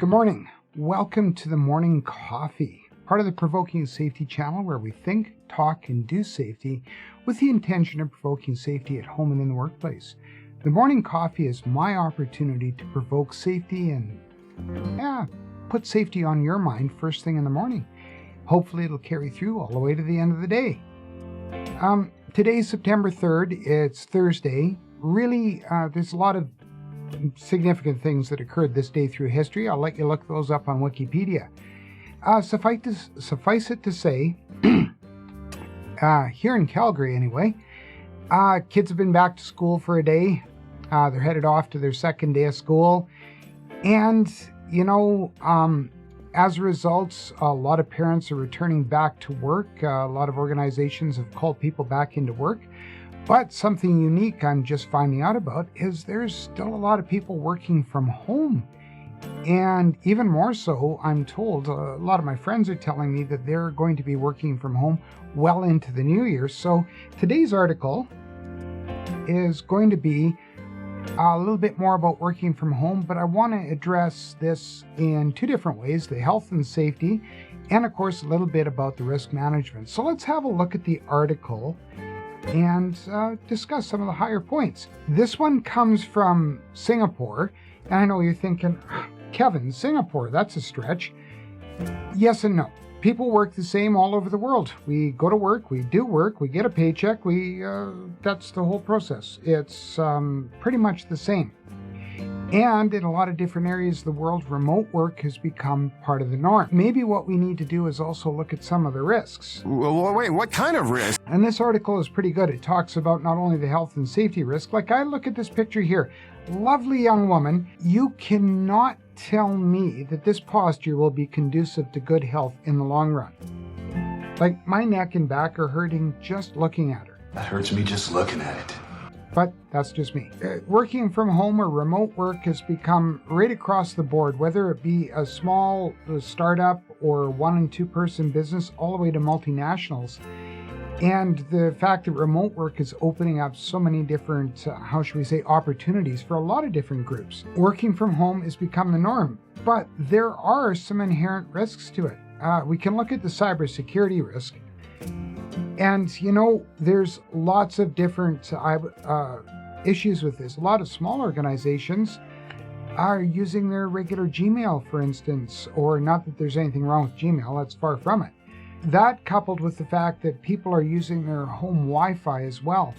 Good morning. Welcome to the Morning Coffee, part of the Provoking Safety channel where we think, talk, and do safety with the intention of provoking safety at home and in the workplace. The Morning Coffee is my opportunity to provoke safety and put safety on your mind first thing in the morning. Hopefully it'll carry through all the way to the end of the day. Today's September 3rd. It's Thursday. Really, there's a lot of significant things that occurred this day through history. I'll let you look those up on Wikipedia. Suffice it to say, here in Calgary anyway, kids have been back to school for a day. They're headed off to their second day of school. And, as a result, a lot of parents are returning back to work. A lot of organizations have called people back into work. But something unique I'm just finding out about is there's still a lot of people working from home. And even more so, I'm told, a lot of my friends are telling me that they're going to be working from home well into the new year. So today's article is going to be a little bit more about working from home, but I want to address this in two different ways: the health and safety, and of course a little bit about the risk management. So let's have a look at the article and discuss some of the higher points. This one comes from Singapore, and I know you're thinking, Kevin, Singapore, that's a stretch. Yes and no. People work the same all over the world. We go to work, we do work, we get a paycheck, that's the whole process. It's pretty much the same. And in a lot of different areas of the world, remote work has become part of the norm. Maybe what we need to do is also look at some of the risks. Well, wait, what kind of risk? And this article is pretty good. It talks about not only the health and safety risk. Like, I look at this picture here. Lovely young woman. You cannot tell me that this posture will be conducive to good health in the long run. Like, my neck and back are hurting just looking at her. That hurts me just looking at it. But that's just me. Working from home or remote work has become right across the board, whether it be a small startup or 1 and 2 person business, all the way to multinationals. And the fact that remote work is opening up so many different, opportunities for a lot of different groups. Working from home has become the norm, but there are some inherent risks to it. We can look at the cybersecurity risk. And, there's lots of different issues with this. A lot of small organizations are using their regular Gmail, for instance, or not that there's anything wrong with Gmail, that's far from it. That coupled with the fact that people are using their home Wi-Fi as well.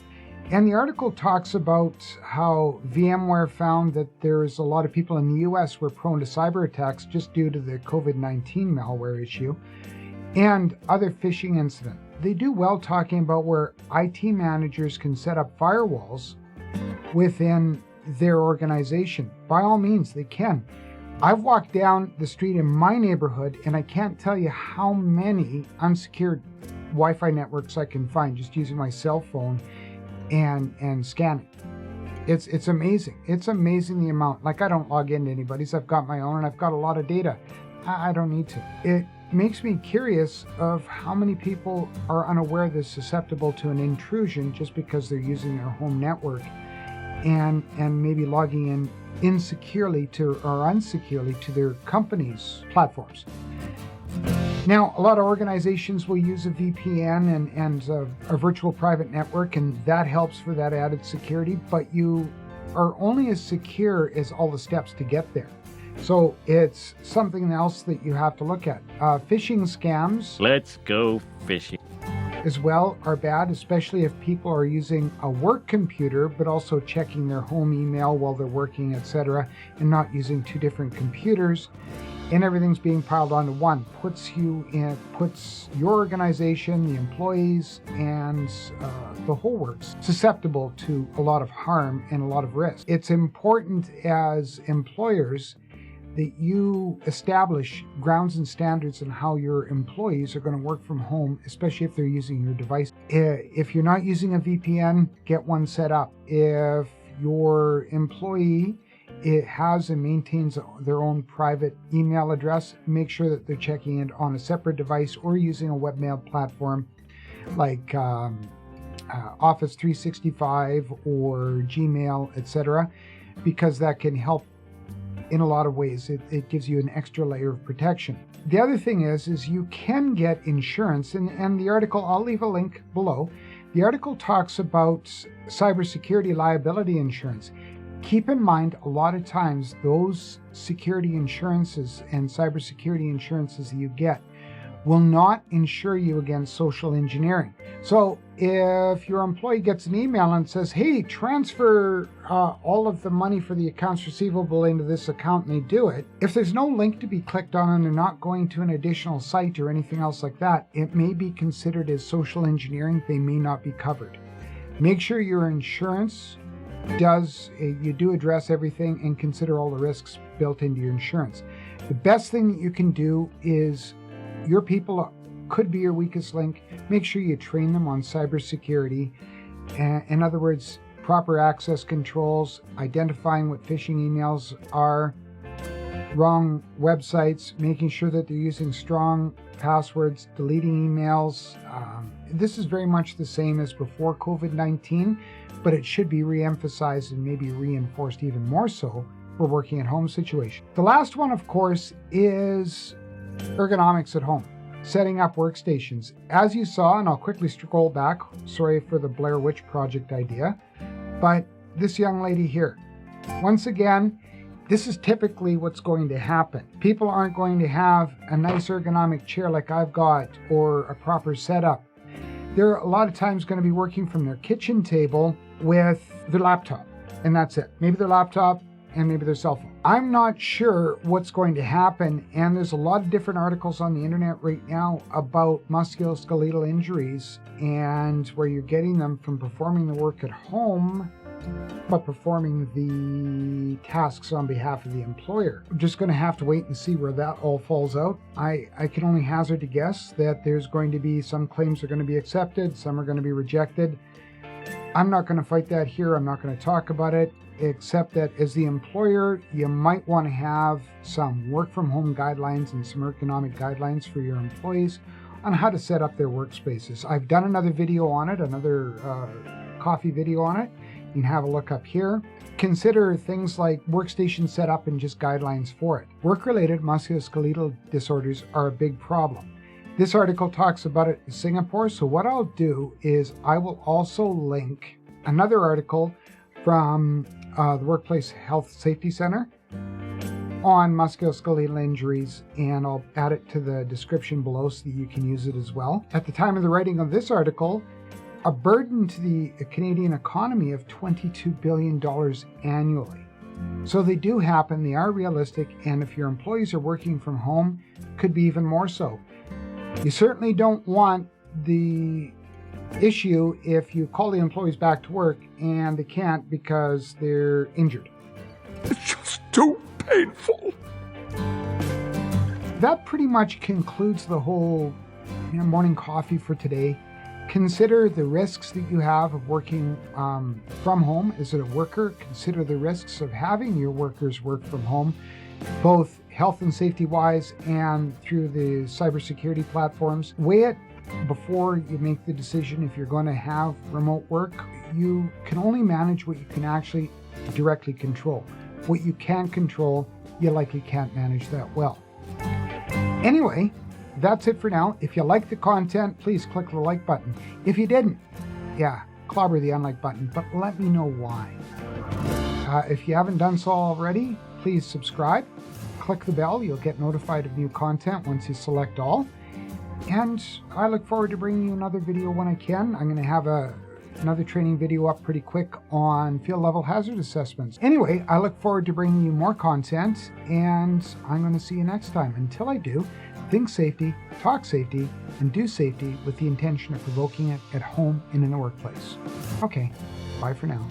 And the article talks about how VMware found that there's a lot of people in the US were prone to cyber attacks just due to the COVID-19 malware issue and other phishing incidents. They do well talking about where IT managers can set up firewalls within their organization. By all means, they can. I've walked down the street in my neighborhood and I can't tell you how many unsecured Wi-Fi networks I can find just using my cell phone and scanning. It's amazing. It's amazing the amount. Like, I don't log into anybody's. I've got my own and I've got a lot of data. I don't need to. It makes me curious of how many people are unaware they're susceptible to an intrusion just because they're using their home network and maybe logging in insecurely or unsecurely to their company's platforms. Now, a lot of organizations will use a VPN and a virtual private network, and that helps for that added security, but you are only as secure as all the steps to get there. So it's something else that you have to look at. Phishing scams. Let's go fishing. As well are bad, especially if people are using a work computer, but also checking their home email while they're working, etc., and not using 2 different computers, and everything's being piled onto one. Puts your organization, the employees, and the whole works susceptible to a lot of harm and a lot of risk. It's important as employers that you establish grounds and standards on how your employees are going to work from home, especially if they're using your device. If you're not using a VPN, get one set up. If your employee has and maintains their own private email address, make sure that they're checking it on a separate device or using a webmail platform like Office 365 or Gmail, etc., because that can help in a lot of ways. It gives you an extra layer of protection. The other thing is you can get insurance, and the article, I'll leave a link below. The article talks about cybersecurity liability insurance. Keep in mind, a lot of times those security insurances and cybersecurity insurances that you get will not insure you against social engineering. So if your employee gets an email and says, hey, transfer all of the money for the accounts receivable into this account, and they do it, if there's no link to be clicked on and they're not going to an additional site or anything else like that, it may be considered as social engineering. They may not be covered. Make sure your insurance you do address everything and consider all the risks built into your insurance. The best thing that you can do is, your people could be your weakest link. Make sure you train them on cybersecurity. In other words, proper access controls, identifying what phishing emails are, wrong websites, making sure that they're using strong passwords, deleting emails. This is very much the same as before COVID-19, but it should be re-emphasized and maybe reinforced even more so for working at home situation. The last one, of course, is ergonomics at home, setting up workstations. As you saw, and I'll quickly scroll back, sorry for the Blair Witch Project idea, but this young lady here, once again, this is typically what's going to happen. People aren't going to have a nice ergonomic chair like I've got or a proper setup. They're a lot of times going to be working from their kitchen table with their laptop, and that's it. Maybe their laptop and maybe their cell phone. I'm not sure what's going to happen, and there's a lot of different articles on the internet right now about musculoskeletal injuries and where you're getting them from performing the work at home but performing the tasks on behalf of the employer. I'm just going to have to wait and see where that all falls out. I can only hazard to guess that there's going to be some claims are going to be accepted, some are going to be rejected. I'm not going to fight that here. I'm not going to talk about it, except that as the employer, you might want to have some work from home guidelines and some ergonomic guidelines for your employees on how to set up their workspaces. I've done another video on it, another coffee video on it. You can have a look up here. Consider things like workstation setup and just guidelines for it. Work-related musculoskeletal disorders are a big problem. This article talks about it in Singapore, so what I'll do is I will also link another article from the Workplace Health Safety Center on musculoskeletal injuries, and I'll add it to the description below so that you can use it as well. At the time of the writing of this article, a burden to the Canadian economy of $22 billion annually. So they do happen, they are realistic, and if your employees are working from home, could be even more so. You certainly don't want the issue if you call the employees back to work and they can't because they're injured. It's just too painful. That pretty much concludes the whole morning coffee for today. Consider the risks that you have of working from home as a worker. Consider the risks of having your workers work from home, both health and safety wise and through the cybersecurity platforms. Weigh it before you make the decision if you're going to have remote work. You can only manage what you can actually directly control. What you can't control, you likely can't manage that well. Anyway, that's it for now. If you like the content, please click the like button. If you didn't, clobber the unlike button, but let me know why. If you haven't done so already, please subscribe. Click the bell. You'll get notified of new content once you select all. And I look forward to bringing you another video when I can. I'm going to have another training video up pretty quick on field level hazard assessments. Anyway, I look forward to bringing you more content, and I'm going to see you next time. Until I do, think safety, talk safety, and do safety with the intention of provoking it at home and in the workplace. Okay, bye for now.